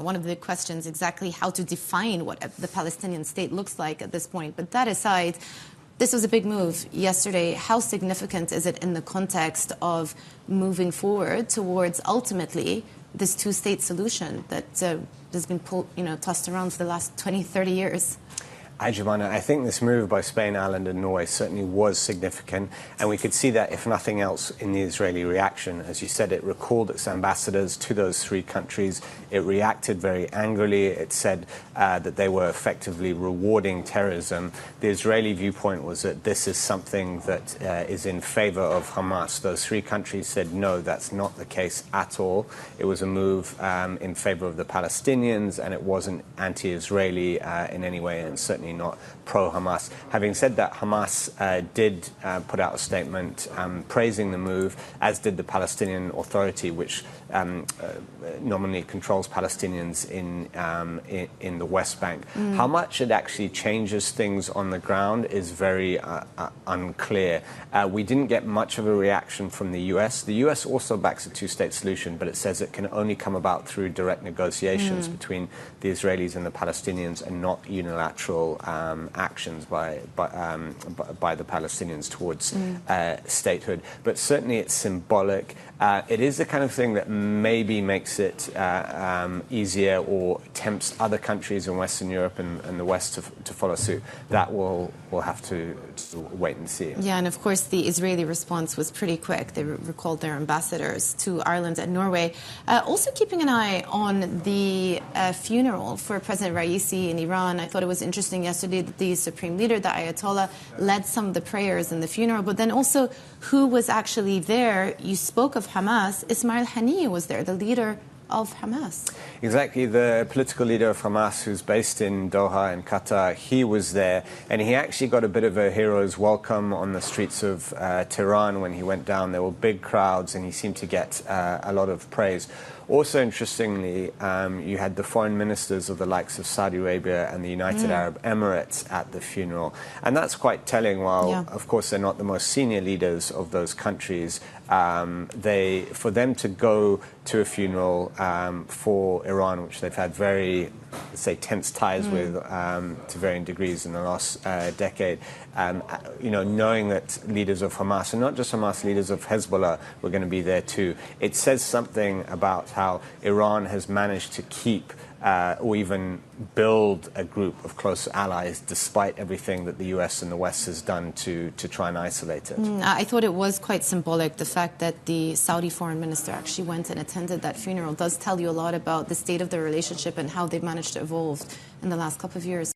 One of the questions exactly how to define what the Palestinian state looks like at this point. But that aside, this was a big move yesterday. How significant is it in the context of moving forward towards ultimately this two-state solution that has been tossed around for the last 20, 30 years? Joumanna, I think this move by Spain, Ireland and Norway certainly was significant, and we could see that, if nothing else, in the Israeli reaction. As you said, it recalled its ambassadors to those three countries. It reacted very angrily. It said that they were effectively rewarding terrorism. The Israeli viewpoint was that this is something that is in favor of Hamas. Those three countries said, no, that's not the case at all. It was a move in favor of the Palestinians, and it wasn't anti-Israeli in any way, and certainly not pro-Hamas. Having said that, Hamas did put out a statement praising the move, as did the Palestinian Authority, which nominally controls Palestinians in the West Bank. How much it actually changes things on the ground is very unclear. We didn't get much of a reaction from the US. The US also backs a two-state solution, but it says it can only come about through direct negotiations between the Israelis and the Palestinians, and not unilateral actions by the Palestinians towards statehood. But certainly it's symbolic. It is the kind of thing that maybe makes it easier or tempts other countries in Western Europe and the West to follow suit. That we'll have to wait and see. Yeah, and of course the Israeli response was pretty quick. They recalled their ambassadors to Ireland and Norway. Also keeping an eye on the funeral for President Raisi in Iran. I thought it was interesting yesterday that the Supreme Leader, the Ayatollah, led some of the prayers in the funeral, but then also who was actually there. You spoke of Hamas. Ismail Haniyeh was there, the leader of Hamas. Exactly, the political leader of Hamas, who's based in Doha in Qatar, he was there, and he actually got a bit of a hero's welcome on the streets of Tehran when he went down. There were big crowds, and he seemed to get a lot of praise. Also, interestingly, you had the foreign ministers of the likes of Saudi Arabia and the United Arab Emirates at the funeral. And that's quite telling. While, of course, they're not the most senior leaders of those countries, for them to go to a funeral for Iran, which they've had very, let's say, tense ties with to varying degrees in the last decade, knowing that leaders of Hamas, and not just Hamas, leaders of Hezbollah were going to be there too, it says something about how Iran has managed to keep or even build a group of close allies despite everything that the US and the West has done to try and isolate it. I thought it was quite symbolic. The fact that the Saudi foreign minister actually went and attended that funeral does tell you a lot about the state of the relationship and how they've managed to evolve in the last couple of years.